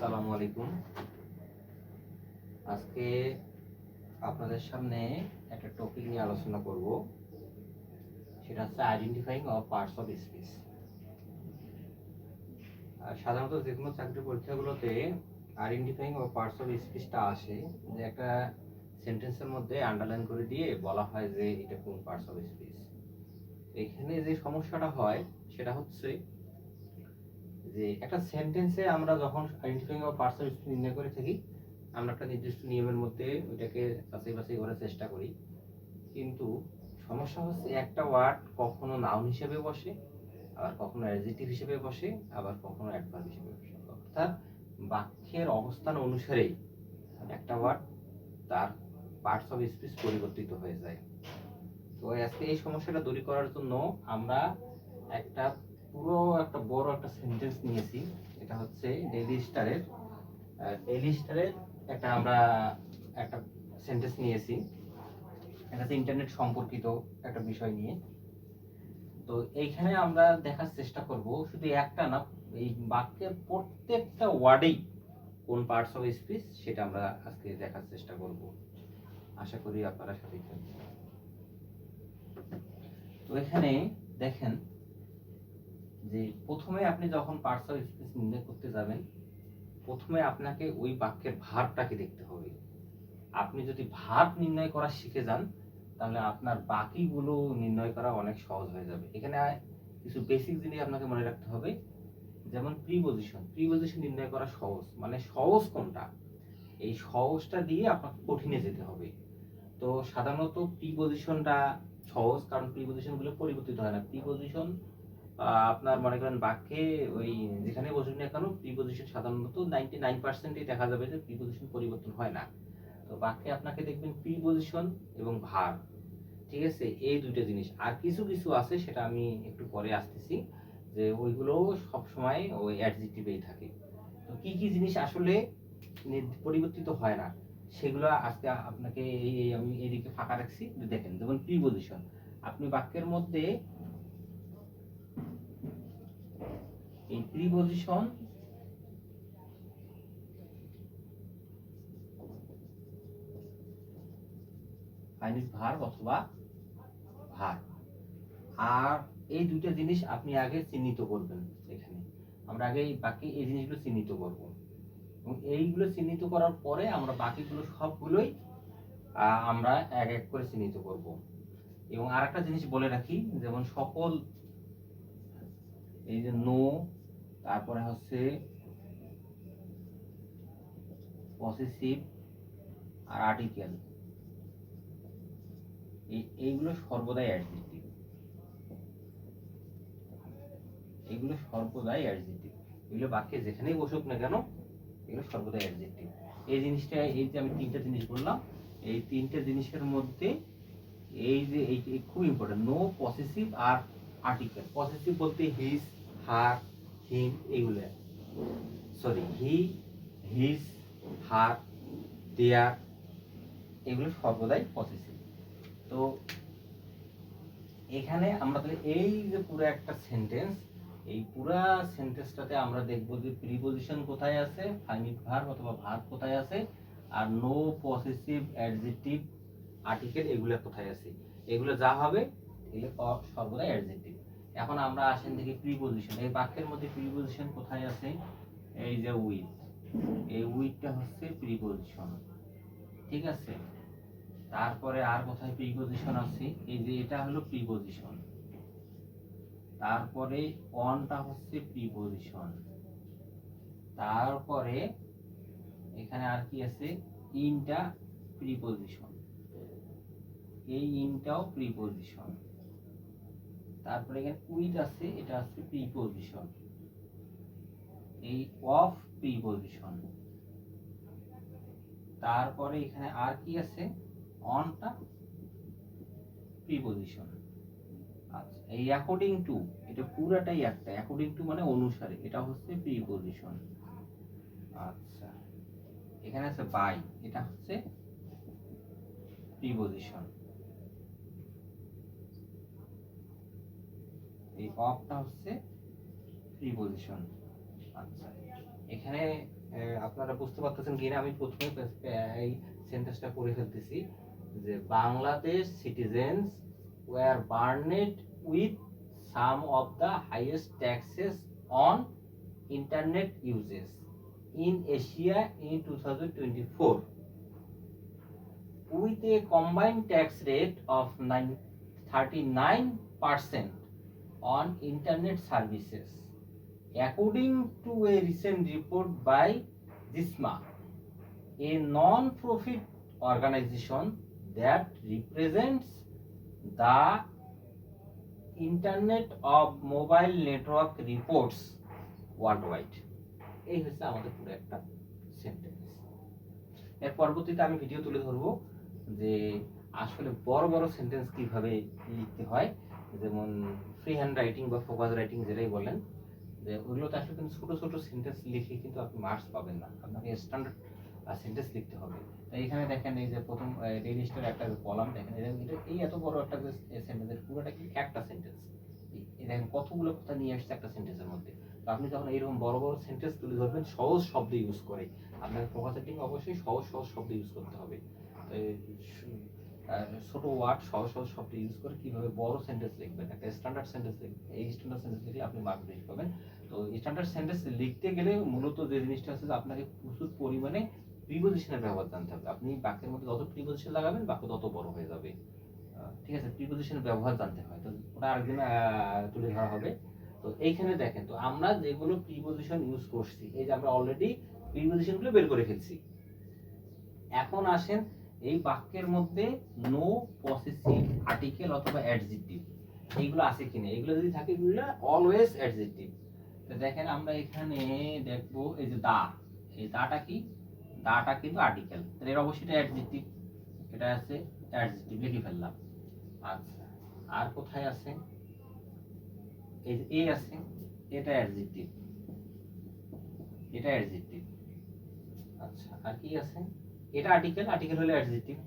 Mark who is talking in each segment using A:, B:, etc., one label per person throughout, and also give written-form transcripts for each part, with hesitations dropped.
A: আসসালামু আলাইকুম। আজকে আপনাদের সামনে একটা টপিক নিয়ে আলোচনা করব। সেটা হচ্ছে identifying of parts of speech. সাধারণত যে কোনো চাকরি পরীক্ষাগুলোতে আইডেন্টিফাইং অফ পার্টস অফ স্পিচটা আসে, যে একটা সেন্টেন্সের মধ্যে আন্ডারলাইন করে দিয়ে বলা হয় যে এটা কোন পার্টস অফ স্পিচ। এখানে যে সমস্যাটা হয় সেটা হচ্ছে যে একটা সেন্টেন্সে আমরা যখন identifying of parts of speech নির্ণয় করে থাকি, আমরা একটা নির্দিষ্ট নিয়মের মধ্যে ওইটাকে যাচাই বাছাই করার চেষ্টা করি। কিন্তু সমস্যা হচ্ছে একটা ওয়ার্ড কখনো নাউন হিসেবে বসে, আবার কখনো অ্যাডজেক্টিভ হিসেবে বসে, আবার কখনো অ্যাডভার্ব হিসেবে বসে। অর্থাৎ বাক্যের অবস্থান অনুসারেই একটা ওয়ার্ড তার পার্টস অফ স্পিচ পরিবর্তিত হয়ে যায়। তো আজকে এই সমস্যাটা দূর করার জন্য আমরা একটা একটা বড় একটা সেন্টেন্স নিয়েছি। এটা হচ্ছে ডেইলি স্টারের আমরা একটা সেন্টেন্স নিয়েছি। এটা হচ্ছে ইন্টারনেট সম্পর্কিত একটা বিষয় নিয়ে। তো এইখানে আমরা দেখার চেষ্টা করব শুধু একটা না, এই বাক্যের প্রত্যেকটা ওয়ার্ডেই কোন পার্টস অফ স্পিচ সেটা আমরা আজকে দেখার চেষ্টা করব। আশা করি আপনারা সাথে থাকবেন। তো এখানে দেখেন যে প্রথমে আপনি যখন পার্টস অফ স্পিচ নির্ণয় করতে যাবেন, প্রথমে আপনাকে ওই বাক্যের ভার্বটাকে দেখতে হবে। আপনি যদি ভার্ব নির্ণয় করা শিখে যান, তাহলে আপনার বাকিগুলো নির্ণয় করা অনেক সহজ হয়ে যাবে। এখানে কিছু বেসিক জিনিস আপনাকে মনে রাখতে হবে। যেমন প্রিপজিশন নির্ণয় করা সহজ, মানে সহজ কোনটা, এই সহজটা দিয়ে আপনাকে কঠিনে যেতে হবে। তো সাধারণত প্রিপজিশনটা সহজ, কারণ প্রিপজিশন গুলো পরিবর্তিত হয় না। প্রিপজিশন আপনার মনে করেন বাক্যে ওই যেখানে বসুক না কেন, প্রিপজিশন সাধারণত 99%ই দেখা যাবে যে প্রিপজিশন পরিবর্তন হয় না। তো বাক্যে আপনাকে দেখবেন প্রিপজিশন এবং ভার্ব, ঠিক আছে, এই দুইটা জিনিস। আর কিছু কিছু আছে, সেটা আমি একটু পরে আসতেছি, যে ওইগুলো সব সময় ওই অ্যাডজেক্টিভেই থাকে। তো কি কি জিনিস আসলে পরিবর্তিত হয় না, সেগুলো আজকে আপনাকে আমি এইদিকে ফাঁকা রাখছি, দেখেন। যেমন প্রিপজিশন, আপনি বাক্যের মধ্যে এই প্রিপজিশন ফাইনিট ভার্ব অথবা ভার্ব, আর এই দুইটা জিনিস আপনি আগে চিহ্নিত করবেন। এখানে আমরা আগে এই বাকি এই জিনিসগুলো চিহ্নিত করব, এবং এইগুলো চিহ্নিত করার পরে আমরা বাকিগুলো সবগুলোই আমরা এক এক করে চিহ্নিত করব। এবং আরেকটা জিনিস বলে রাখি, যেমন সকল এই যে নো, তারপরে হচ্ছে পসেসিভ আর আর্টিকেল, এইগুলো সর্বদাই অ্যাডজেক্টিভ। এগুলো সর্বদাই অ্যাডজেক্টিভ, এগুলো বাক্যে যেখানেই বসুক না কেন, এগুলো সর্বদাই অ্যাডজেক্টিভ। এই জিনিসটা, এই যে আমি তিনটা জিনিস বললাম, এই তিনটা জিনিসের মধ্যে এই যে এই খুব ইম্পর্টেন্ট, নো, পসেসিভ আর আর্টিকেল। পসেসিভ বলতে হিজ, হার, হিম, এগুলো, সরি, হি, হিজ, হার, দেয়ার, এগুলো সর্বদাই পসেসিভ। তো এখানে আমরা তাহলে এই যে পুরো একটা সেন্টেন্স, এই পুরা সেন্টেন্সটাতে আমরা দেখব যে প্রিপজিশন কোথায় আছে, ফাইনিট ভার্ব অথবা ভার্ব কোথায় আছে, আর নো, পসেসিভ, অ্যাডজেক্টিভ, আর্টিকেল এগুলো কোথায় আছে। এগুলো যা হবে এগুলো সর্বদাই অ্যাডজেক্টিভ। এখন আমরা আসেন দেখি প্রিপজিশন। এই বাক্যের মধ্যে প্রিপজিশন কোথায় আছে, এই যে উইথ, এই উইথটা হচ্ছে প্রিপজিশন, ঠিক আছে। তারপরে আর কোথায় প্রিপজিশন আছে, এই যে এটা হলো প্রিপজিশন। তারপরে অনটা হচ্ছে প্রিপজিশন। তারপরে এখানে আর কি আছে, ইনটা প্রিপজিশন, এই ইনটাও প্রিপজিশন। তারপরে এখানে উইথ আছে, এটা হচ্ছে প্রিপজিশন। এই অফ প্রিপজিশন। তারপরে এখানে আর কি আছে, অনটা প্রিপজিশন। আচ্ছা, এই অ্যাকর্ডিং টু, এটা পুরাটাই একটা, অ্যাকর্ডিং টু মানে অনুসারে, এটা হচ্ছে প্রিপজিশন। আচ্ছা, এখানে আছে বাই, এটা হচ্ছে প্রিপজিশন। এই অফটা হচ্ছে প্রিপজিশন। আচ্ছা, এখানে আপনারা বুঝতে পারতেছেন কিনা, আমি প্রথমে এই সেন্টেন্সটা করে ফেলতেছি যে Bangladesh citizens were burned with some of the highest taxes on internet uses in Asia in 2024 with a combined tax rate of 39% on internet services, according to a recent report by JISMA, a non-profit organization that represents the Internet of Mobile Network Reports worldwide. এই হচ্ছে আমাদের পুরো একটা sentence. এর পরবর্তীতে আমি video তুলে ধরবো যে আসলে বড় বড় সেন্টেন্স কিভাবে লিখতে হয়, যেমন ফ্রি হ্যান্ড রাইটিং বা ফোকাস রাইটিং যেটাই বলেন, যে ওগুলোতে আসলে কিন্তু ছোট ছোট সেন্টেন্স লিখে কিন্তু আপনি মার্কস পাবেন না, আপনাকে স্ট্যান্ডার্ড সেন্টেন্স লিখতে হবে। তো এখানে দেখেন এই যে প্রথম রেজিস্টার একটা কলাম দেখেন, এই এত বড় একটা যে সেন্টেন্সের পুরোটা কি একটা সেন্টেন্স, এই দেখেন কতগুলো কথা নিয়ে আসছে একটা সেন্টেন্সের মধ্যে। তো আপনি যখন এইরকম বড় বড় সেন্টেন্স তুলে ধরবেন সহজ শব্দ ইউজ করে, আপনাকে ফোকাস রাইটিং অবশ্যই সহজ সহজ শব্দ ইউজ করতে হবে। ছোট ওয়ার্ড সহজ সহজ শব্দ ইউজ করে কিভাবে বড় সেন্টেন্স লিখবেন, একটা স্ট্যান্ডার্ড সেন্টেন্স লিখবেন, এই স্ট্যান্ডার্ড সেন্টেন্স লিখলে আপনি মার্ক বেশি পাবেন। তো স্ট্যান্ডার্ড সেন্টেন্স লিখতে গেলে মূলত যে জিনিসটা আছে যে আপনাকে প্রচুর পরিমাণে প্রিপোজিশনের ব্যবহার জানতে হবে। আপনি বাক্যের মধ্যে যত প্রিপোজিশন লাগাবেন বাক্য তত বড় হয়ে যাবে। ঠিক আছে, প্রিপোজিশনের ব্যবহার জানতে হয়, তো ওটা আরেকদিন তুলে ধরা হবে। তো এইখানে দেখেন, তো আমরা যেগুলো প্রিপোজিশন ইউজ করছি, এই যে আমরা অলরেডি প্রিপোজিশনগুলো বের করে ফেলছি। এখন আসেন এই বাক্যের মধ্যে নো পসেসিভ আর্টিকেল অথবা অ্যাডজেক্টিভ এইগুলো আছে কিনা, এগুলো যদি থাকে এগুলো অলওয়েজ অ্যাডজেক্টিভ। তো দেখেন আমরা এখানে দেখবো এই যে দা, এই দাটা কি, দাটা কিন্তু আর্টিকেল, তাহলে এর অবশ্যই অ্যাডজেক্টিভ, এটা আছে অ্যাডজেক্টিভ, লিখে ফেললাম। আচ্ছা, আর কোথায় আছে, এই যে এ আছে, এটা অ্যাডজেক্টিভ, এটা অ্যাডজেক্টিভ। আচ্ছা, আর কি আছে, এটা আর্টিকেল, আর্টিকেল হলে অ্যাডজেক্টিভ।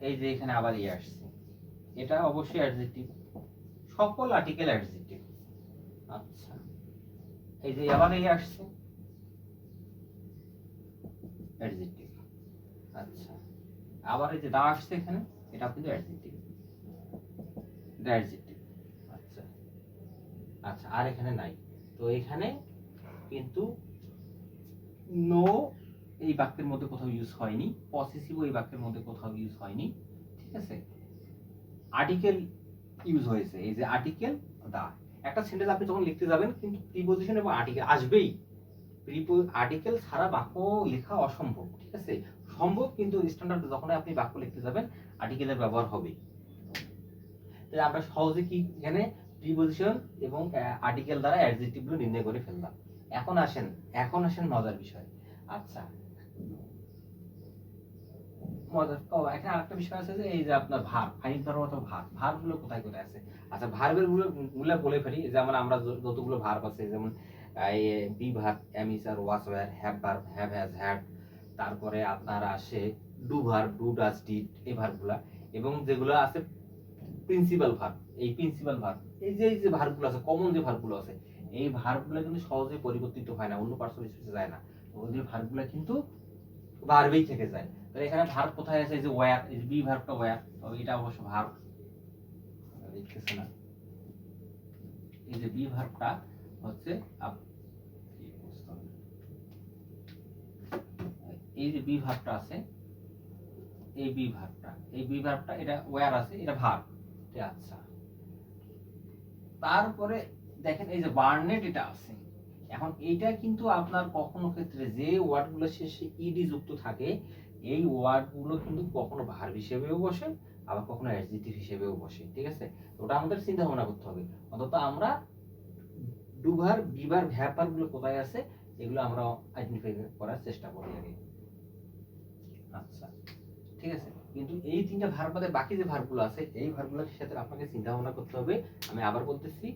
A: এই যে এখানে আবার এ আসছে, এটা অবশ্যই অ্যাডজেক্টিভ, সকল আর্টিকেল অ্যাডজেক্টিভ। আচ্ছা, এই যে আবার এ আসছে, অ্যাডজেক্টিভ। আচ্ছা, আবার এই যে দা আসছে এখানে, এটা কিন্তু অ্যাডজেক্টিভ, এটা অ্যাডজেক্টিভ। আচ্ছা আচ্ছা, আর এখানে নাই, তো এখানে কিন্তু নো এই বাক্যের মধ্যে কোথাও ইউজ হয়নি, পসেসিভ এই বাক্যের মধ্যে কোথাও ইউজ হয়নি, ঠিক আছে। আর্টিকেল ইউজ হয়েছে, এই যে আর্টিকেল দা। একটা সেন্টেন্স আপনি যখন লিখতে যাবেন কিন্তু প্রিপোজিশন এবং আর্টিকেল আসবেই, আর্টিকেল ছাড়া বাক্য লেখা অসম্ভব, ঠিক আছে। সম্ভব কিন্তু স্ট্যান্ডার্ড যখন আপনি বাক্য লিখতে যাবেন আর্টিকেলের ব্যবহার হবে। তাহলে আমরা সহজে কি এখানে প্রিপোজিশন এবং আর্টিকেল দ্বারা অ্যাডজেক্টিভগুলো নির্ণয় করে ফেললাম। এখন আসেন মজার বিষয়। আচ্ছা, এখানে আরেকটা বিষয় আছে যে এই যে আপনার ভার্ব, ফাইনিট ভার্ব অথবা ভার্ব গুলো কোথায় কোথায় আছে। আচ্ছা, ভার্বের গুলো বলে ফেলি, যেমন আমরা যতগুলো ভার্ব আছে, যেমন বি ভার্ব, এম ইজ আর was were, have verb, have has had, তারপরে আপনার আসে do verb, do does did, এই ভার্বগুলা, এবং যেগুলো আছে প্রিন্সিপাল ভার্ব, এই প্রিন্সিপাল ভার্ব, এই যে ভার্বগুলো আছে, কমন যে ভার্বগুলো আছে, এই ভার্বগুলো কিন্তু সহজে পরিবর্তিত হয় না, অন্য পার্সন স্পেসে যায় না, ওই ভার্বগুলো কিন্তু ভার্বেই থেকে যায়। তাহলে এখানে ভার্ব কোথায় আছে, এই যে ওয়্যার, এই যে বি ভার্বটা ওয়্যার, তো এটা অবশ্য ভার্ব দেখতেছে না, এই যে বি ভার্বটা হচ্ছে এই যে বি ভার্বটা আছে, এই বি ভার্বটা এটা ওয়্যার আছে, এটা ভার্ব। আচ্ছা, তারপরে দেখেন এই যে বার্নেট এটা আছে। এখন এইটা কিন্তু আপনার কখনো ক্ষেত্রে যে ওয়ার্ডগুলো শেষে ইডি যুক্ত থাকে, এই ওয়ার্ডগুলো কিন্তু কখনো ভার্ব হিসেবেও বসে, আবার কখনো অ্যাডজেক্টিভ হিসেবেও বসে, ঠিক আছে। ওটা আমাদের চিন্তা ভাবনা করতে হবে। অন্তত আমরা do verb, be verb, have ভার্বগুলো কোথায় আছে এগুলো আমরা আইডেন্টিফাই করার চেষ্টা করি আগে। আচ্ছা, ঠিক আছে। কিন্তু এই তিনটা ভার্ব বাদে বাকি যে ভার্বগুলো আছে, এই ভার্বগুলোর সাথে আপনাকে চিন্তা ভাবনা করতে হবে। আমি আবার বলতেছি,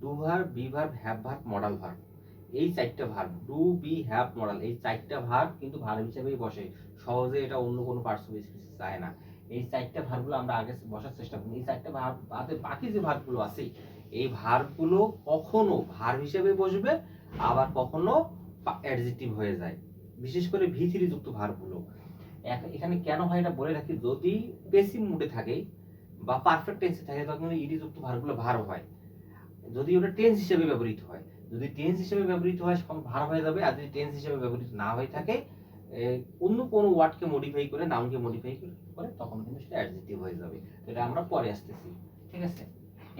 A: do verb, be verb, have verb, modal verb, এই চারটা verb, do be have modal, এই চারটা ভার্ব কিন্তু ভার্ব হিসেবেই বসে, সহজে এটা অন্য কোনো পার্টস যায় না। এই চারটা ভার্বগুলো আমরা আগে বসার চেষ্টা করি। এই চারটা ভার্ব বাদে বাকি যে ভার্বগুলো আছে, এই ভার্বগুলো কখনো ভার্ব হিসেবে বসবে, আবার কখনো অ্যাডজেক্টিভ হয়ে যায়, বিশেষ করে V3 যুক্ত ভার্বগুলো। এখানে কেন হয় এটা বলে রাখি, যদি পেসিভ মুডে থাকে বা পারফেক্ট টেন্সে থাকে তখন ইডি যুক্ত ভার্বগুলো ভার্ব হয়, যদি ওটা টেন্স হিসেবে ব্যবহৃত হয়। যদি টেন্স হিসেবে ব্যবহৃত হয় ভার্ব হয়ে যাবে, আর যদি টেন্স হিসেবে ব্যবহৃত না হয়ে থাকে অন্য কোনো ওয়ার্ডকে মডিফাই করে, নাউনকে মডিফাই করে, তখন কিন্তু সেটা অ্যাডজেক্টিভ হয়ে যাবে। তো এটা আমরা পরে আসতেছি, ঠিক আছে।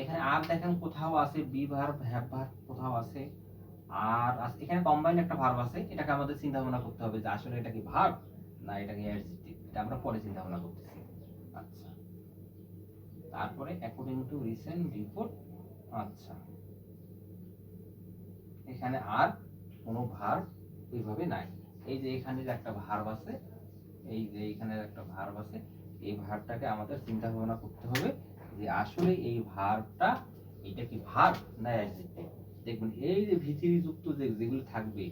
A: এখানে আর দেখেন কোথাও আছে বি ভার্ব, হ্যাভ ভার্ব কোথাও আছে, আর এখানে কম্বাইন একটা ভার্ব আছে, এটাকে আমাদের চিন্তা ভাবনা করতে হবে যে আসলে এটা কি ভার্ব না এটা কি অ্যাডজেক্টিভ, এটা আমরা পরে চিন্তা ভাবনা করতেছি। আচ্ছা, তারপরে অ্যাকর্ডিং টু রিসেন্ট রিপোর্ট। আচ্ছা, এখানে আর কোনো ভার্ব ওইভাবে নাই। এই যে এখানে যে একটা ভার্ব আছে, এই যে এখানে একটা ভার্ব আছে, এই ভার্বটাকে আমাদের চিন্তা ভাবনা করতে হবে যে আসলে এই ভার্বটা এটা কি ভার্ব না অ্যাডজেক্টিভ। দেখবেন এই যে ভিতরি যুক্ত যেগুলো থাকবে,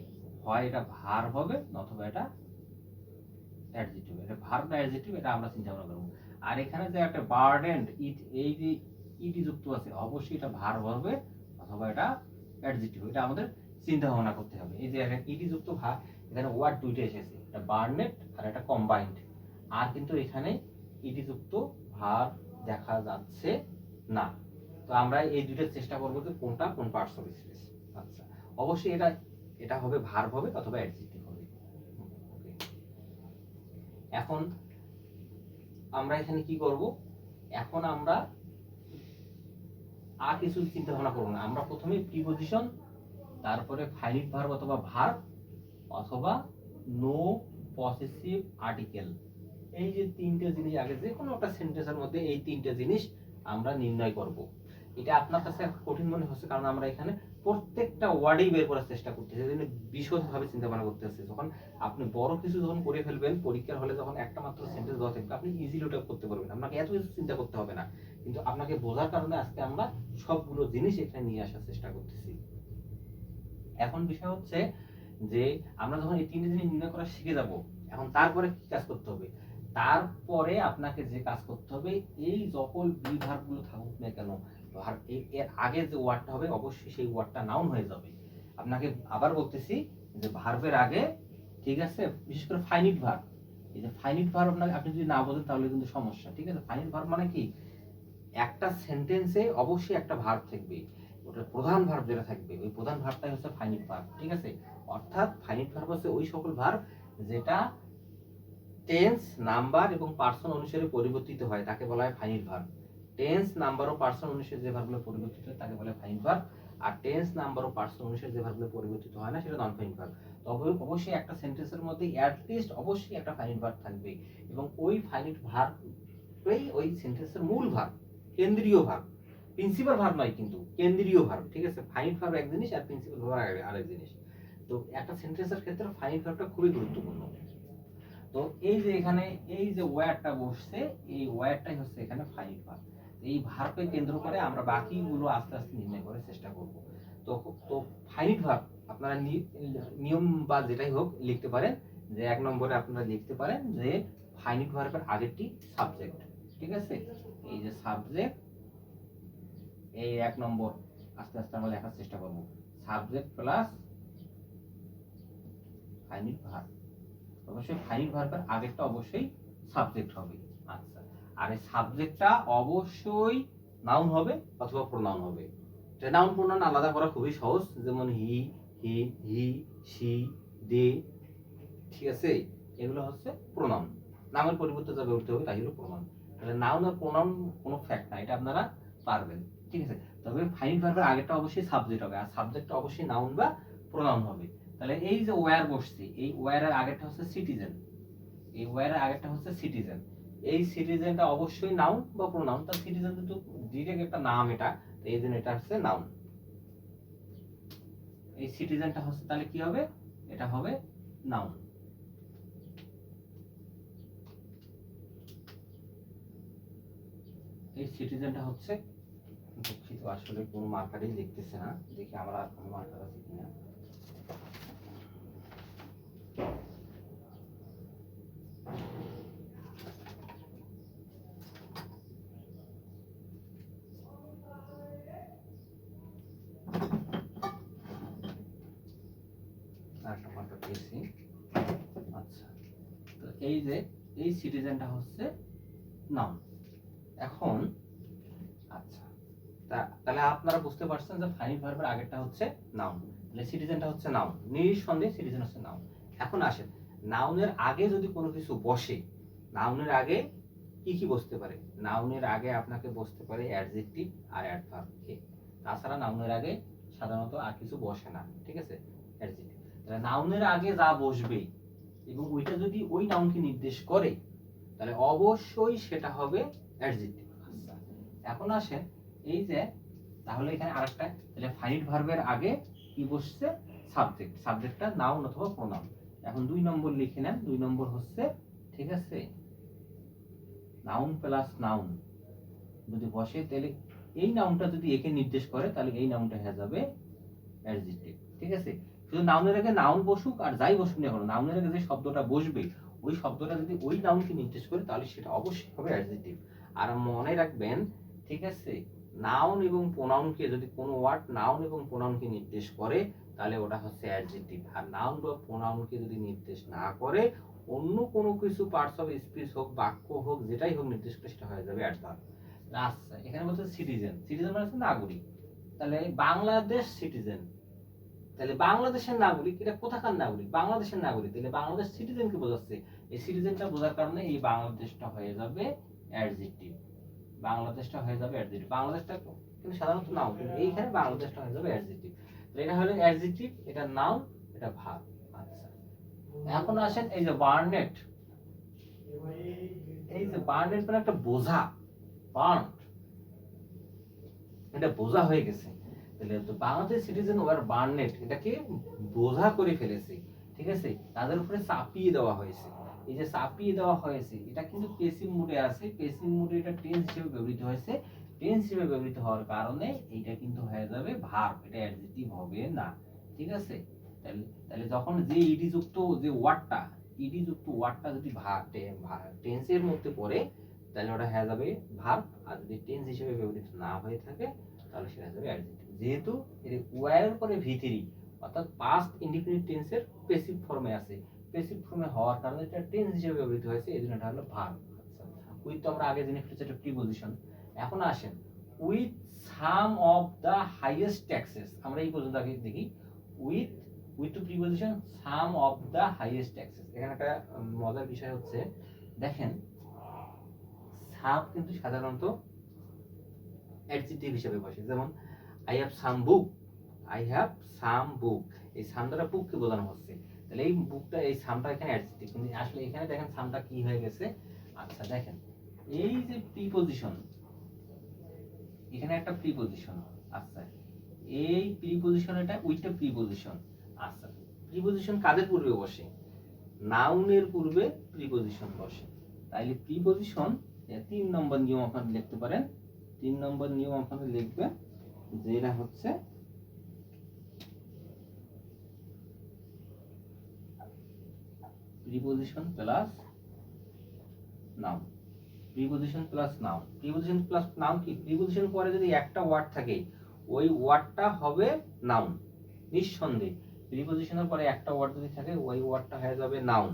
A: হয় এটা ভার্ব হবে অথবা এটা অ্যাডজেক্টিভ। এটা ভার্ব না অ্যাডজেক্টিভ এটা আমরা চিন্তা ভাবনা করব। আর এখানে যে একটা বার্ডেন্ড ইট, এই যে ইটি যুক্ত আছে, অবশ্যই এটা ভার্ব হবে অথবা এটা অ্যাডজেক্টিভ, এটা আমাদের চিন্তা ভাবনা করতে হবে। এই যে ইটি যুক্ত ভার্ব, এখানে ওয়ার্ড দুইটা এসেছে, এটা বার্নেট আর এটা কম্বাইন্ড, আর কিন্তু এখানে ইটি যুক্ত ভার্ব দেখা যাচ্ছে না। তো আমরা এই দুইটা চেষ্টা করব যে কোনটা কোন পার্টস অফ স্পিচ। আচ্ছা, অবশ্যই এটা এটা হবে ভার্ব হবে অথবা অ্যাডজেক্টিভ হবে। এখন আমরা এখানে কি করব, এখন আমরা আর কিছু চিন্তা ভাবনা করব না, আমরা প্রথমে প্রিপজিশন, তারপরে ফাইনিট ভার্ব অথবা ভার্ব অথবা নো পসেসিভ আর্টিকেল, এই যে তিনটে জিনিস আগে যে কোনো একটা সেন্টেন্সের মধ্যে এই তিনটে জিনিস আমরা নির্ণয় করব। এটা আপনার কাছে কঠিন মনে হচ্ছে কারণ আমরা এখানে প্রত্যেকটা ওয়ার্ডেই বের করার চেষ্টা করতেছি, এই জন্য বিশদভাবে চিন্তা ভাবনা করতে হচ্ছে। যখন আপনি বড় কিছু যখন করে ফেলবেন পরীক্ষার হলে, যখন একটা মাত্র সেন্টেন্স দেওয়া থাকবে, আপনি ইজিলি ওটা করতে পারবেন, আপনাকে এত কিছু চিন্তা করতে হবে না। কিন্তু আপনাকে বোঝার কারণে আজকে আমরা সবগুলো জিনিস এখানে নিয়ে আসার চেষ্টা করতেছি। এখন বিষয় হচ্ছে যে আমরা যখন এই তিনটে জিনিস নির্ণয় করা শিখে যাব, এখন তারপরে কি কাজ করতে হবে, তারপরে আপনাকে যে কাজ করতে হবে, এই সকল বি ভার্বগুলো থাকুক না কেন, এর আগে যে ওয়ার্ডটা হবে অবশ্যই সেই ওয়ার্ডটা নাউন হয়ে যাবে। আপনাকে আবার বলতেছি যে ভার্বের আগে, ঠিক আছে, বিশেষ করে ফাইনিট ভার্ব, এই যে ফাইনিট ভার্ব আপনাকে, আপনি যদি না বোঝেন তাহলে কিন্তু সমস্যা, ঠিক আছে। ফাইনিট ভার্ব মানে কি, একটা সেন্টেন্সে অবশ্যই একটা ভার্ব থাকবে, ওটা প্রধান ভার্ব যেটা থাকবে ওই প্রধান ভার্বটাই হচ্ছে ফাইনিট ভার্ব, ঠিক আছে। অর্থাৎ ফাইনিট ভার্ব হচ্ছে ওই সকল ভার্ব যেটা টেন্স, নাম্বার এবং পার্সন অনুসারে পরিবর্তিত হয় তাকে বলা হয় ফাইনিট ভার্ব। টেন্স, নাম্বার ও পার্সন অনুসারে যে ভার্বগুলো পরিবর্তিত হয় তাকে বলা হয় ফাইনিট ভার্ব। আর টেন্স, নাম্বার ও পার্সন অনুসারে যে ভার্বগুলো পরিবর্তিত হয় না সেটা নন ফাইনিট ভার্ব। তবে অবশ্যই একটা সেন্টেন্সের মধ্যে অ্যাট লিস্ট অবশ্যই একটা ফাইনিট ভার্ব থাকবে, এবং ওই ফাইনিট ভার্বই ওই সেন্টেন্সের মূল ভার্ব, কেন্দ্রীয় ভার্ব, প্রিন্সিপাল ভার্ব নয় কিন্তু কেন্দ্রীয় ভার্ব, ঠিক আছে। ফাইনিট ভার্ব এক জিনিস আর প্রিন্সিপাল ভার্ব আরেক জিনিস। তো একটা সেন্টেন্সের ক্ষেত্রে ফাইনিট ভার্বটা খুবই গুরুত্বপূর্ণ। তো এই যে এখানে এই যে ওয়্যারটা বসছে, এই ওয়্যারটাই হচ্ছে এখানে ফাইনিট ভার্ব। এই ভার্বকে কেন্দ্র করে আমরা বাকিগুলো আস্তে আস্তে নির্ণয় করার চেষ্টা করব। তো তো ফাইনিট ভার্ব আপনারা নিয়ম বা যেটাই হোক লিখতে পারেন, যে এক নম্বরে আপনারা লিখতে পারেন যে ফাইনিট ভার্বের আগেরটি সাবজেক্ট, ঠিক আছে। এই যে সাবজেক্ট, এই এক নম্বর আস্তে আস্তে আমরা লেখার চেষ্টা করব, সাবজেক্ট প্লাস ফাইনিট ভার্ব। অবশ্যই ফাইনিট ভার্বের আগেরটা অবশ্যই সাবজেক্ট হবে। আচ্ছা, আর এই সাবজেক্টটা অবশ্যই নাউন হবে অথবা প্রোনাউন হবে। এটা নাউন প্রোনাউন আলাদা করা খুবই সহজ, যেমন হি, হি, শি, দে, ঠিক আছে, এগুলো হচ্ছে প্রোনাউন। নামের পরিবর্তে যা ব্যবহৃত হবে তাই হলো প্রোনাউন। তাহলে নাউন আর প্রোনাউন কোনো ফ্যাক্ট না, এটা আপনারা পারবেন, ঠিক আছে। তবে ফাইনিট ভার্বের আগেরটা অবশ্যই সাবজেক্ট হবে, আর সাবজেক্টটা অবশ্যই নাউন বা প্রোনাউন হবে। তাহলে এই যে ওয়্যার বসছে, এই ওয়্যারের আগেরটা হচ্ছে সিটিজেন, এই ওয়্যারের আগেরটা হচ্ছে সিটিজেন। এই সিটিজেনটা অবশ্যই নাউন বা প্রোনাউন, তার সিটিজেন কিন্তু ডিরেক্ট একটা নাম, এটা এই জন্য এটা হচ্ছে নাউন। এই সিটিজেনটা হচ্ছে তাহলে কি হবে, এটা হবে নাউন। এই সিটিজেনটা হচ্ছে, দুঃখিত আসলে কোন মার্কারই লিখতেছে না, দেখি আমরা আর কোন মার্কার আছে কিনা। আরেকটা পার্ট পেয়েছি। আচ্ছা, তো এই যে এই সিটিজেনটা হচ্ছে নাউন। এখন আচ্ছা, তাহলে আপনারা বুঝতে পারছেন যে ফাইনাইট ভার্বের আগেরটা হচ্ছে নাউন, তাহলে সিটিজেনটা হচ্ছে নাউন, নিঃসন্দেহে সিটিজেন হচ্ছে নাউন। এখন আসেন, নাউনের আগে যদি কোনো কিছু বসে, নাউনের আগে কি কি বসতে পারে? নাউনের আগে আপনাকে বসতে পারে অ্যাডজেক্টিভ আর অ্যাডভার্ব, তাছাড়া নাউনের আগে সাধারণত আর কিছু বসে না, ঠিক আছে? অ্যাডজেক্টিভ, তাহলে নাউনের আগে যা বসবে এবং ওইটা যদি ওই নাউনকে নির্দেশ করে তাহলে অবশ্যই সেটা হবে অ্যাডজেক্টিভ। আচ্ছা, এখন আসেন এই যে, তাহলে এখানে আরেকটা, তাহলে ফাইনাইট ভার্বের আগে কি বসছে? সাবজেক্ট, সাবজেক্টটা নাউন অথবা প্রোনাউন। এখন 2 নম্বর লিখে নেন, 2 নম্বর হচ্ছে, ঠিক আছে, নাউন প্লাস নাউন যদি বসে তাহলে এই নাউনটা যদি একে নির্দেশ করে তাহলে এই নাউনটা হয়ে যাবে অ্যাডজেক্টিভ, ঠিক আছে? শুধু নাউনের আগে নাউন বসুক আর যাই বসুক না কেন, নাউনের আগে যে শব্দটা বসবে ওই শব্দটা যদি ওই নাউনকে নির্দেশ করে তাহলে সেটা অবশ্যই হবে অ্যাডজেক্টিভ। আর মনে রাখবেন, ঠিক আছে, নাউন এবং প্রোনাউনকে যদি কোনো ওয়ার্ড নাউন এবং প্রোনাউনকে নির্দেশ করে তাহলে ওটা হচ্ছে অ্যাডজেক্টিভ। আর নাউন বা প্রোনাউনকে যদি নির্দেশ না করে, অন্য কোনো কিছু পার্টস অফ স্পিচ হোক, বাক্য হোক, যেটাই হোক নির্দেশ করে, সেটা হয়ে যাবে অ্যাডভার্ব। আচ্ছা, এখানে বলছে সিটিজেন, সিটিজেন মানে হচ্ছে নাগরিক। তাহলে বাংলাদেশ সিটিজেন, তাহলে বাংলাদেশের নাগরিক, এটা কোথাকার নাগরিক? বাংলাদেশের নাগরিক, তাহলে বাংলাদেশ সিটিজেনকে বোঝাচ্ছে। এই সিটিজেনটা বোঝার কারণে এই বাংলাদেশটা হয়ে যাবে অ্যাডজেক্টিভ, বাংলাদেশটা হয়ে যাবে অ্যাডজেক্টিভ। বাংলাদেশটা কিন্তু সাধারণত নাউন, কিন্তু এইখানে বাংলাদেশটা হয়ে যাবে অ্যাডজেক্টিভ। তো এটা হলো অ্যাডজেক্টিভ, এটা নাউন, এটা ভার্ব। আচ্ছা, এখন আসেন এই যে বার্নেট, এই যে বার্নেট মানে একটা বোঝা, বার্ন, এটা বোঝা হয়ে গেছে। তাহলে তো বাংলাদেশ সিটিজেন ওয়ার বার্নেট, এটাকে বোঝা করে ফেলেছে, ঠিক আছে? তাদের উপরে চাপিয়ে দেওয়া হয়েছে। এই যে চাপিয়ে দেওয়া হয়েছে এটা কিন্তু পেসিভ মুডে আছে, পেসিভ মুডে এটা টেন্স হিসেবে ব্যবহৃত হয়েছে। টেন্স হিসেবে ব্যবহৃত হওয়ার কারণে এটা কিন্তু হয়ে যাবে ভার্ব, এটা অ্যাডজেক্টিভ হবে না, ঠিক আছে? তাহলে তাহলে যখন যে ইডি যুক্ত যে ওয়ার্ডটা, ইডি যুক্ত ওয়ার্ডটা যদি টেন্সের মধ্যে পড়ে তাহলে ওটা হয়ে যাবে ভার্ব, আর যদি টেন্স হিসেবে ব্যবহৃত না হয়ে থাকে তাহলে সেটা হয়ে যাবে অ্যাডজেক্টিভ। যেহেতু এর ওয়ার পরে ভি3, অর্থাৎ পাস্ট ইনডিফিনিট টেন্সের পেসিভ ফর্মে আছে, পেসিভ ফর্মে হওয়ার কারণে এটা টেন্স হিসেবে ব্যবহৃত হয়েছে, এজন্য এটা হলো ভার্ব। আচ্ছা, উইথ তো আমরা আগে জেনে ফেলেছি এটা প্রিপজিশন। এখন আসেন with some of the highest taxes, আমরা এই পর্যন্ত আগে দেখি। With, with to preposition some of the highest taxes. এখানে একটা মজার বিষয় হচ্ছে, দেখেন সাম কিন্তু সাধারণত অ্যাডজেক্টিভ হিসেবে বসে, যেমন I have some book, I have some book, এই সাম দ্বারা বুককে বোঝানো হচ্ছে। তাহলে এই বুকটা, এই সামটা এখানে অ্যাডজেক্টিভ, কিন্তু আসলে এখানে দেখেন সামটা কি হয়ে গেছে। আচ্ছা দেখেন, এই যে প্রিপজিশন, এখানে একটা প্রিপজিশন, আচ্ছা এই প্রিপজিশন, এটা উইথটা প্রিপজিশন। আচ্ছা, প্রিপজিশন কাদের পূর্বে বসে? নাউনের পূর্বে প্রিপজিশন বসে। তাইলে প্রিপজিশন 3 নম্বর নিয়ম আপনারা লিখতে পারেন। 3 নম্বর নিয়ম আপনারা লিখবেন যে এটা হচ্ছে preposition plus noun, preposition plus noun. Preposition plus noun কি? প্রিপজিশন পরে যদি একটা ওয়ার্ড থাকে ওই ওয়ার্ডটা হবে নাউন, নিঃসন্দেহে। প্রিপজিশনের পরে একটা ওয়ার্ড যদি থাকে ওই ওয়ার্ডটা হয়ে যাবে নাউন।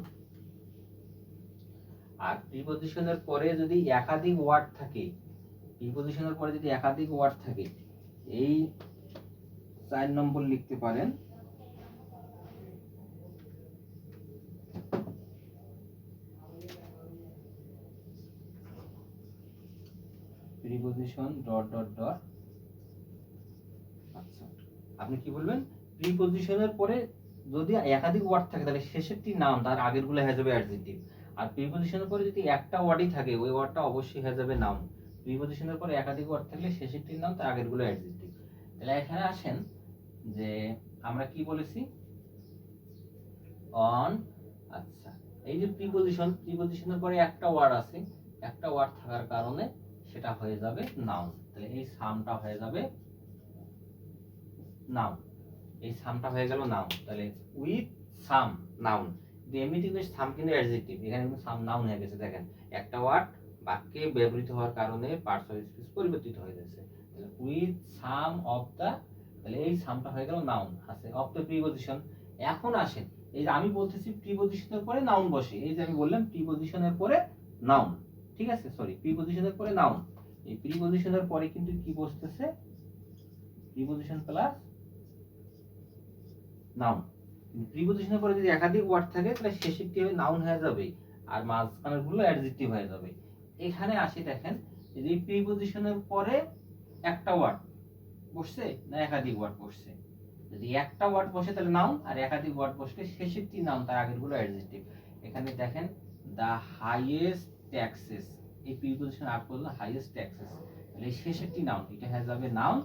A: আর প্রিপজিশনের পরে যদি একাধিক ওয়ার্ড থাকে, প্রিপজিশনের পরে যদি একাধিক ওয়ার্ড থাকে, এই 4 নম্বর লিখতে পারেন প্রিপজিশন ডট ডট ডট। আচ্ছা, আপনি কি বলবেন? প্রিপজিশনের পরে যদি একাধিক ওয়ার্ড থাকে তাহলে শেষেরটি নাউন, তার আগেরগুলো হয়ে যাবে অ্যাডজেক্টিভ। আর প্রিপজিশনের পরে যদি একটা ওয়ার্ডই থাকে ওই ওয়ার্ডটা অবশ্যই হয়ে যাবে নাউন। প্রিপজিশনের পরে একাধিক ওয়ার্ড থাকলে শেষেরটি নাউন, তার আগেরগুলো অ্যাডজেক্টিভ। তাহলে এখানে আসেন যে আমরা কি বলেছি অন। আচ্ছা, এই যে প্রিপজিশন, প্রিপজিশনের পরে একটা ওয়ার্ড আছে, একটা ওয়ার্ড থাকার কারণে সেটা হয়ে যাবে নাউন। তাহলে এই সামটা হয়ে যাবে নাউন, এই সামটা হয়ে গেল নাউন। তাহলে উইথ সাম নাউন, এমনিতে কিন্তু সাম কিন্তু অ্যাডজেক্টিভ, এখানে কিন্তু সাম নাউন হয়ে গেছে। দেখেন একটা ওয়ার্ড বাক্যে ব্যবহৃত হওয়ার কারণে পার্টস অফ স্পিচ পরিবর্তিত হয়ে গেছে। তাহলে উইথ সাম অফ দা, তাহলে এই সামটা হয়ে গেল নাউন, আছে অফ দ্য প্রিপজিশন। এখন আসেন এই যে আমি বলতেছি প্রিপজিশনের পরে নাউন বসে, এই যে আমি বললাম প্রিপজিশনের পরে নাউন, ঠিক আছে, সরি প্রিপজিশনের পরে নাউন, এই প্রিপজিশনের পরে কিন্তু কি বসতেছে, প্রিপজিশন প্লাস নাউন। প্রিপজিশনের পরে যদি একাধিক ওয়ার্ড থাকে তাহলে শেষেরটি হবে নাউন হয়ে যাবে আর মাঝখানের গুলো অ্যাডজেক্টিভ হয়ে যাবে। এখানে আসি দেখেন এই প্রিপজিশনের পরে একটা ওয়ার্ড বসছে না একাধিক ওয়ার্ড বসছে, যদি একটা ওয়ার্ড বসে তাহলে নাউন আর একাধিক ওয়ার্ড বসলে শেষেরটি নাউন তার আগের গুলো অ্যাডজেক্টিভ। এখানে দেখেন দা হাইয়েস্ট ট্যাক্সেস, এই প্রিপজিশন আপ করলে হাইয়েস্ট ট্যাক্সেস, তাহলে শেষেরটি নাউন, এটা হয়ে যাবে নাউন,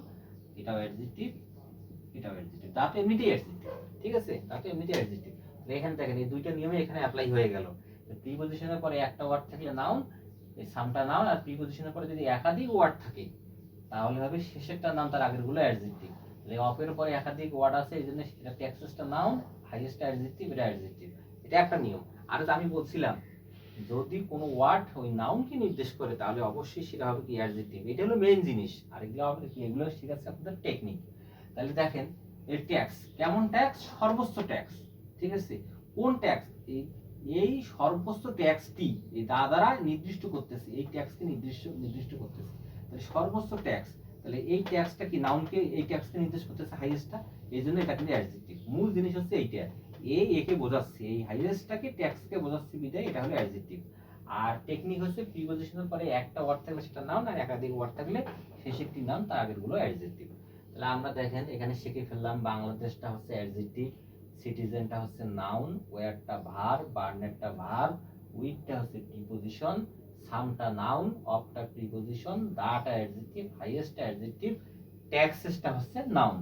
A: এটাও অ্যাডজেক্টিভ, এটাও অ্যাডজেক্টিভ, দাঁত এমনিতেই অ্যাডজেক্টিভ, ঠিক আছে, দাঁত এমনিতেই অ্যাডজেক্টিভ। তাহলে এখানে দেখেন এই দুইটা নিয়মে এখানে অ্যাপ্লাই হয়ে গেল। প্রিপজিশনের পরে একটা ওয়ার্ড থাকলে নাউন, এই সামটা নাউন, আর প্রিপজিশনের পরে যদি একাধিক ওয়ার্ড থাকে তাহলে হবে শেষেরটা নাউন তার আগের গুলো অ্যাডজেক্টিভ। তাহলে অফের পরে একাধিক ওয়ার্ড আছে এইজন্য এটা ট্যাক্সেসটা নাউন, হাইয়েস্ট অ্যাডজেক্টিভ, এটা অ্যাডজেক্টিভ, এটা একটা নিয়ম। আর আমি বলছিলাম যদি কোনো ওয়ার্ড ওই নাউনকে নির্দেশ করে তাহলে অবশ্যই সেটা হবে কি অ্যাডজেক্টিভ, এটা হলো মেইন জিনিস। আর এগুলো হবে কি, এগুলো শিখাচ্ছে আপনাদের টেকনিক। তাহলে দেখেন এর ট্যাক্স কেমন, ট্যাক্স সর্বোচ্চ ট্যাক্স, ঠিক আছে, কোন ট্যাক্স, এই সর্বোচ্চ ট্যাক্সটি এই দ্বারা নির্দিষ্ট করতেছে, এই ট্যাক্সকে নির্দিষ্ট করতেছে, তাহলে সর্বোচ্চ ট্যাক্স, তাহলে এই ট্যাক্সটা কি নাউনকে, এই ট্যাক্সকে নির্দেশ করতেছে হাইয়েস্টটা, এই জন্য এটা কিন্তু অ্যাডজেক্টিভ। মূল জিনিস হচ্ছে এইটা, এই একে বোঝাচ্ছে, এই হাইয়েস্টটাকে ট্যাক্সকে বোঝাচ্ছে বিধায় এটা হলো অ্যাডজেক্টিভ। আর টেকনিক হচ্ছে প্রিপজিশনের পরে একটা ওয়ার্ড থাকলে সেটা নাউন, আর একাধিক ওয়ার্ড থাকলে শেষে একটি নাউন তার আগের গুলো অ্যাডজেক্টিভ। তাহলে আমরা দেখেন এখানে শিখে ফেললাম বাংলাদেশটা হচ্ছে অ্যাডজেক্টিভ, সিটিজেনটা হচ্ছে নাউন, ওয়্যারটা ভার্ব, বার্নেরটা ভার্ব, উইথটা হচ্ছে প্রিপজিশন, সামটা নাউন, অফটা প্রিপজিশন, দাটা অ্যাডজেক্টিভ, হাইয়েস্টটা অ্যাডজেক্টিভ, ট্যাক্সেসটা হচ্ছে নাউন।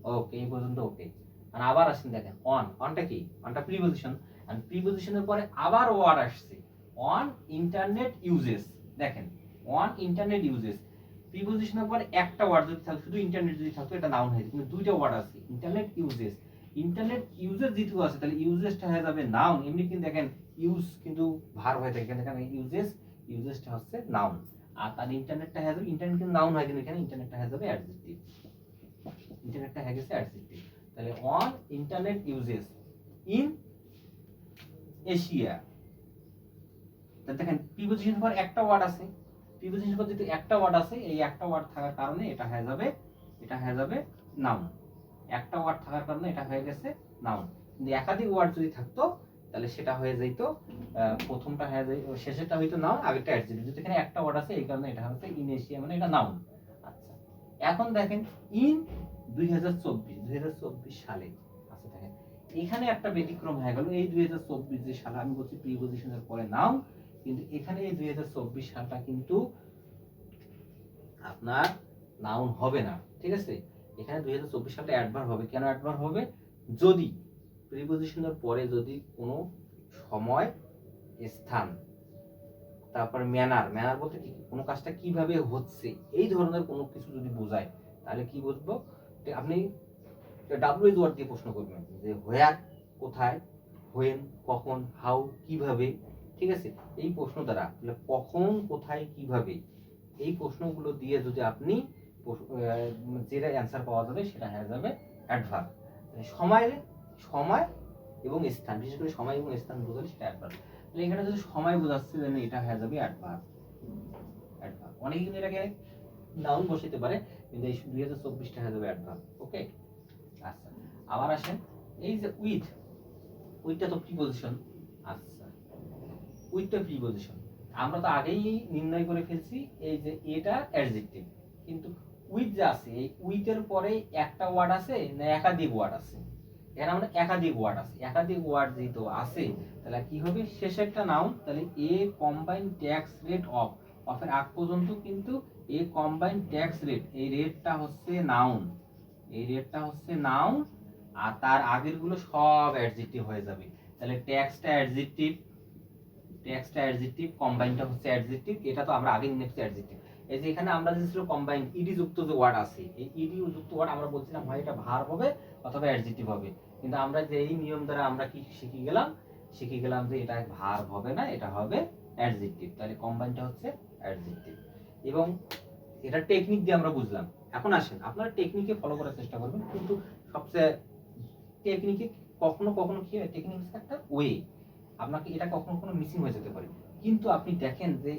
A: ওকে, এই পর্যন্ত ওকে। আর আবার আসেন দেখেন অনটা কি, অনটা প্রিপজিশন, আর প্রিপজিশনের পরে আবার ওয়ার্ড আসছে অন ইন্টারনেট ইউজেস। দেখেন অন ইন্টারনেট ইউজেস, প্রিপজিশনের পরে একটা ওয়ার্ড যদি থাকতো, শুধু ইন্টারনেট যদি থাকতো এটা নাউন হয়ে যেত, কিন্তু দুইটা ওয়ার্ড আছে ইন্টারনেট ইউজেস, ইন্টারনেট ইউজেস যেহেতু আছে তাহলে ইউজেসটা হয়ে যাবে নাউন। এমনি কিন্তু দেখেন ইউজ কিন্তু ভার্ব হয়ে থাকে, এখানে ইউজেসটা হচ্ছে নাউন, আর তার ইন্টারনেটটা হয়ে যাবে, ইন্টারনেট কিন্তু নাউন হয় কিন্তু এখানে ইন্টারনেটটা হয়ে যাবে অ্যাডজেক্টিভ, ইন্টারনেটটা হয়ে গেছে অ্যাডজেক্টিভ। তাহলে on internet uses in Asia, তাহলে দেখেন প্রিপজিশন পর একটা ওয়ার্ড আছে, প্রিপজিশন পর যদি একটা ওয়ার্ড আছে, এই একটা ওয়ার্ড থাকার কারণে এটা হয়ে যাবে নাউন, একটা ওয়ার্ড থাকার কারণে এটা হয়ে গেছে নাউন। কিন্তু একাধিক ওয়ার্ড যদি থাকতো তাহলে সেটা হয়ে যেত, প্রথমটা হয়ে যায়, শেষেরটা হইতো নাউন, আগেরটা অ্যাডজেক্টিভ। যদি এখানে একটা ওয়ার্ড আছে এই কারণে এটা হচ্ছে ইন এশিয়া, মানে এটা নাউন। আচ্ছা, এখন দেখেন ইন 2024 সালে আছে, দেখেন এখানে একটা ব্যতিক্রম হয়ে গেল, এই 2024 যে সাল আমি বলছি প্রিপজিশনের পরে নাউন, কিন্তু এখানে এই 2024 সালটা কিন্তু আপনার নাউন হবে না, ঠিক আছে, এখানে 2024 সালটা অ্যাডভার্ব হবে। কেন অ্যাডভার্ব হবে, যদি প্রিপজিশনের পরে যদি কোনো সময়, স্থান, তারপর ম্যানার বলতে কি কোনো কাজটা কিভাবে হচ্ছে এই ধরনের কোনো কিছু যদি বোঝায় তাহলে কি বুঝবো, আপনি ডাব্লিউ ওয়ার্ড দিয়ে প্রশ্ন করবেন যে হোয়ার কোথায়, হোয়েন কখন, হাউ কিভাবে, ঠিক আছে, এই প্রশ্ন দ্বারা কখন কোথায় কিভাবে এই প্রশ্নগুলো দিয়ে যদি আপনি যেটা অ্যান্সার পাওয়া যাবে সেটা হয়ে যাবে অ্যাডভার্ব। সময় এবং স্থান, বিশেষ করে সময় এবং স্থান বোঝালে সেটা অ্যাডভার্ব। তাহলে এখানে যদি সময় বোঝাচ্ছে তাহলে এটা হয়ে যাবে অ্যাডভার্ব। অনেকে কিন্তু এটাকে নাউন বসাতে পারে, কিন্তু এই 2024টা হয়ে যাবে অ্যাডভার্ব। ওকে, আচ্ছা আবার আসেন এই যে উইথটা তো প্রিপজিশন। আচ্ছা, উইথটা প্রিপজিশন আমরা তো আগেই নির্ণয় করে ফেলছি এই যে এটা অ্যাডজেক্টিভ, কিন্তু উইথ যে আছে এই উইথের পরে একটা ওয়ার্ড আছে না একাধিক ওয়ার্ড আছে, এখানে আমরা একাধিক ওয়ার্ড যেহেতু আছে তাহলে কি হবে, শেষে একটা নাউন, তাহলে এ কম্বাইন ট্যাক্স রেট অফের আগ পর্যন্ত কিন্তু এ কম্বাইন ট্যাক্স রেট, এই রেটটা হচ্ছে নাউন, আর তার আগের গুলো সব অ্যাডজেক্টিভ হয়ে যাবে। তাহলে ট্যাক্সটা অ্যাডজেক্টিভ, কম্বাইনটা হচ্ছে অ্যাডজেক্টিভ, এটা তো আমরা আগে নিয়েছি অ্যাডজেক্টিভ। এই যে এখানে আমরা যে ছিল কম্বাইন ইডি যুক্ত যে ওয়ার্ড আছে, এই ইডি যুক্ত ওয়ার্ড আমরা বলছিলাম হয় এটা ভার্ব হবে অথবা অ্যাডজেক্টিভ হবে, কিন্তু আমরা যে এই নিয়ম দ্বারা আমরা কি শিখে গেলাম যে এটা ভার্ব হবে না, এটা হবে অ্যাডজেক্টিভ। তাহলে কম্বাইনটা হচ্ছে অ্যাডজেক্টিভ, এবং এটা টেকনিক দিয়ে আমরা বুঝলাম। এখন আসেন আপনারা টেকনিকে ফলো করার চেষ্টা করবেন, কিন্তু সবচেয়ে টেকনিকে কখনো কখনো কি হয়, টেকনিক একটা ওয়ে, আপনাকে এটা কখনো কখনো মিসিং হয়ে যেতে পারে। কিন্তু আপনি দেখেন যে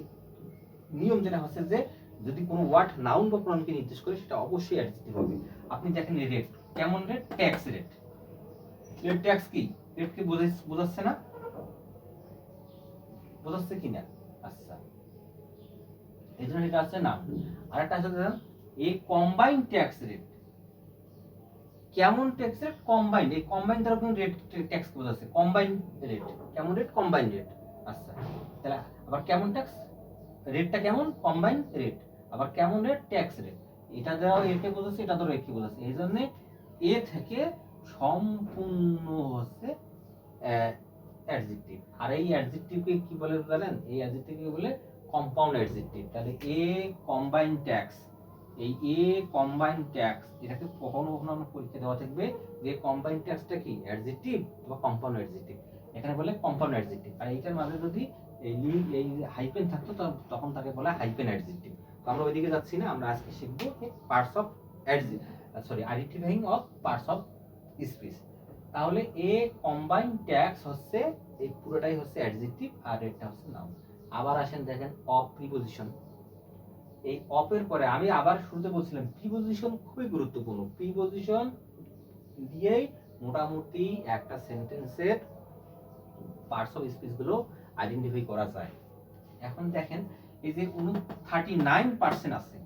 A: নিয়ম যেটা হচ্ছে যে যদি কোনো ওয়ার্ড নাউন বা প্রনাউনকে নির্দেশ করে সেটা অবশ্যই অ্যাডজেক্টিভ হবে। আপনি দেখেন রেট, কেমন rate? Tax rate. Rate tax কি? রেট কি বোঝাচ্ছে না? বোঝাচ্ছে কি না? আচ্ছা, এই জন্য এটা আছে নাউন। আর একটা আছে এ কম্বাইন্ড ট্যাক্স রেট। কেমন ট্যাক্স রেট? কম্বাইন্ড। এই কম্বাইন্ড দ্বারা কোন রেট ট্যাক্স বোঝাচ্ছে? Combined rate. কেমন রেট? Combined rate. আচ্ছা, তাহলে আবার কেমন ট্যাক্স রেটটা কেমন? Combined rate. আবার কেমন রেট? Tax rate. এটা দ্বারা একে বোঝাচ্ছে, এটা দ্বারা একে বোঝাচ্ছে। এই জন্য এ থেকে সম্পূর্ণ হচ্ছে অ্যাডজেক্টিভ। আর এই অ্যাডজেক্টিভকে কি বলে জানেন? এই অ্যাডজেক্টিভকে বলে কম্পাউন্ড অ্যাডজেক্টিভ। তাহলে এ কম্বাইন্ড ট্যাক্স, এই এ কম্বাইন্ড ট্যাক্স, এটাকে কখনো কখনো আমরা পরীক্ষা দেওয়া থাকবে যে কম্বাইন্ড ট্যাক্সটা কি অ্যাডজেক্টিভ বা কম্পাউন্ড অ্যাডজেক্টিভ। এখানে বলে কম্পাউন্ড অ্যাডজেক্টিভ। আর এইটার মাঝে যদি এই হাইপেন থাকতো তখন তাকে বলা হাইপেন অ্যাডজেক্টিভ। তো আমরা ওইদিকে যাচ্ছি না, আমরা আজকে শিখবো parts of identifying of parts of speech. তাহলে এ কম্বাইন্ড ট্যাক্স হচ্ছে এই পুরোটাই হচ্ছে অ্যাডজেক্টিভ আর এটা হচ্ছে নাউন। আবার আসেন দেখেন অফ প্রিপজিশন। এই অফের পরে আমি আবার শুরুতে বলছিলাম প্রিপজিশন খুবই গুরুত্বপূর্ণ। প্রিপজিশন দিয়েই মোটামুটি একটা সেন্টেন্সের পার্টস অফ স্পিচ গুলো আইডেন্টিফাই করা যায়। এখন দেখেন এই যে 39% আছে,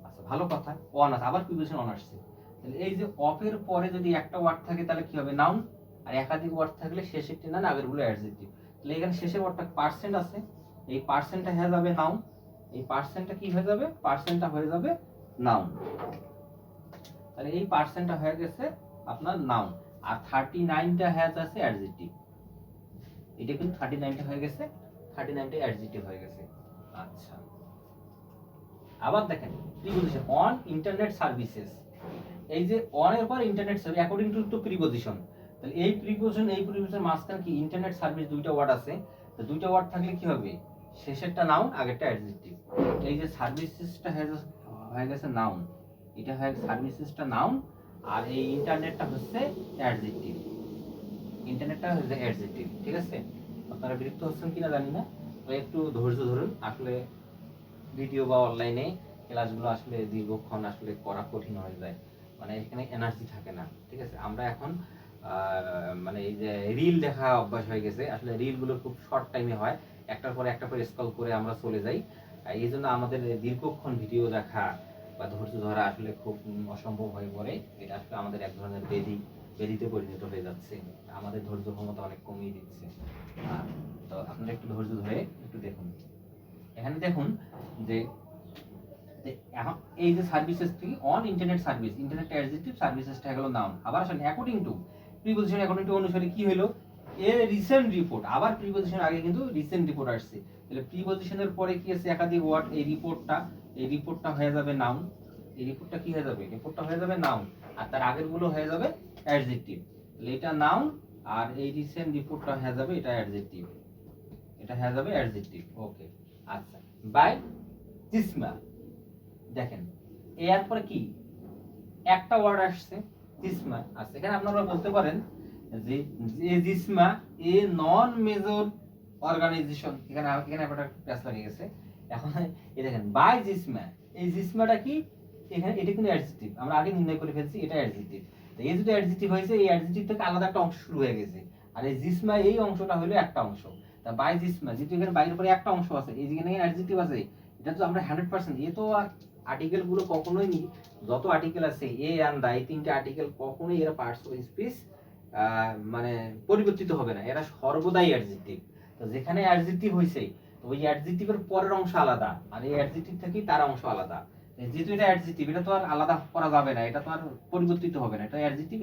A: আচ্ছা ভালো কথা, অন আছে, আবার প্রিপজিশন অন আসছে। তাহলে এই যে অফের পরে যদি একটা ওয়ার্ড থাকে তাহলে কি হবে? নাউন। আর একাধিক ওয়ার্ড থাকলে শেষেরটি না, আগের গুলো অ্যাডজেক্টিভ। তাহলে এখানে শেষের ওয়ার্ডটা পার্সেন্ট আছে, এই পার্সেন্টটা হয়ে যাবে নাউন। এই পার্সেন্টটা কি হয়ে যাবে? পার্সেন্টটা হয়ে যাবে নাউন। তাহলে এই পার্সেন্টটা হয়ে গেছে আপনার নাউন, আর 39টা হ্যাজ আছে অ্যাডজেক্টিভ। এটা কিন্তু 39টা হয়ে গেছে, 39টা অ্যাডজেক্টিভ হয়ে গেছে। আচ্ছা, আবার দেখেন প্রিপজিশন অন ইন্টারনেট সার্ভিসেস। এই যে অন এর পর internet service according to preposition. তাহলে এই প্রিপজিশন মাঝখানে কি ইন্টারনেট সার্ভিস দুইটা ওয়ার্ড আছে। তো দুইটা ওয়ার্ড থাকলে কি হবে? শেষেরটা নাউন, আগেরটা অ্যাডজেক্টিভ। এই যে সার্ভিসেসটা হয়ে গেছে নাউন, এটা হয়ে সার্ভিসেসটা নাউন, আর এই ইন্টারনেটটা হচ্ছে অ্যাডজেক্টিভ। ইন্টারনেটটা হচ্ছে অ্যাডজেক্টিভ, ঠিক আছে? আপনারা বিরক্ত হচ্ছেন কিনা জানি না, তো একটু ধৈর্য ধরুন। আসলে ভিডিও বা অনলাইনে ক্লাসগুলো আসলে দীর্ঘক্ষণ আসলে করা কঠিন হয়ে যায়, মানে এখানে এনার্জি থাকে না, ঠিক আছে? আমরা এখন মানে এই যে রিল দেখা অভ্যাস হয়ে গেছে, আসলে রিলগুলো খুব শর্ট টাইমে হয়, একটার পর একটা করে স্ক্রল করে আমরা চলে যাই। এই জন্য আমাদের দীর্ঘক্ষণ ভিডিও দেখা বা ধৈর্য ধরা আসলে খুব অসম্ভব হয়ে পড়ে। এটা আসলে আমাদের এক ধরনের বেদিতে পরিণত হয়ে যাচ্ছে, আমাদের ধৈর্য ক্ষমতা অনেক কমিয়ে দিচ্ছে। তো আপনারা একটু ধৈর্য ধরে একটু দেখুন। এখানে দেখুন যে এখন এই যে সার্ভিসেস থেকে on internet service, internet adjective, সার্ভিসেসটা হলো নাউন। আবার আসেন according to preposition, according to অনুসারে কি হলো? A recent report. আবার প্রিপজিশন আগে কিন্তু রিসেন্ট রিপোর্ট আসছে, তাহলে প্রিপজিশনের পরে কি আছে? একাধিক ওয়ার্ড। এই রিপোর্টটা হয়ে যাবে নাউন। এই রিপোর্টটা কি হয়ে যাবে? রিপোর্টটা হয়ে যাবে নাউন, আর তার আগের গুলো হয়ে যাবে অ্যাডজেক্টিভ। তাহলে এটা নাউন, আর এই রিসেন্ট রিপোর্টটা হয়ে যাবে এটা অ্যাডজেক্টিভ, এটা হয়ে যাবে অ্যাডজেক্টিভ। ওকে, আচ্ছা। বাই জিসমা, দেখেন এর পরে কি একটা ওয়ার্ড আসছে জিসমা। আচ্ছা, এখানে আপনারা বলতে পারেন যে জিসমা এ নন মেজর অর্গানাইজেশন। এখানে একটা প্যাচ লাগিয়ে গেছে। এখন এই দেখেন বাই জিসমা, এই জিসমাটা কি? এখানে এটা কিন্তু অ্যাডজেক্টিভ, আমরা আগে নির্ণয় করে ফেলছি এটা অ্যাডজেক্টিভ। তো এই যদি অ্যাডজেক্টিভ হয়েছে, এই অ্যাডজেক্টিভ থেকে আলাদা একটা অংশ শুরু হয়ে গেছে, আর এই জিসমা এই অংশটা হলো একটা অংশ। তা বাই জিসমা, যেহেতু এখানে বাইরের পরে একটা অংশ আছে, এই যেখানে অ্যাডজেক্টিভ আছে, এটা তো আমরা 100%, এ তো আর্টিকেল গুলো কখনোই যত আর্টিকেল আছে এ এন্ড দা, এই তিনটে আর্টিকেল কখনোই এরা পার্টস অফ স্পিচ মানে পরিবর্তিত হবে না, এরা সর্বদাই অ্যাডজেক্টিভ। তো যেখানে অ্যাডজেক্টিভ হইছে, ওই অ্যাডজেক্টিভের পরের অংশ আলাদা, আর এই অ্যাডজেক্টিভ থেকেই তার অংশ আলাদা। যেহেতু এটা অ্যাডজেক্টিভ, এটা তো আর আলাদা করা যাবে না, এটা তো আর পরিবর্তিত হবে না, এটা অ্যাডজেক্টিভ।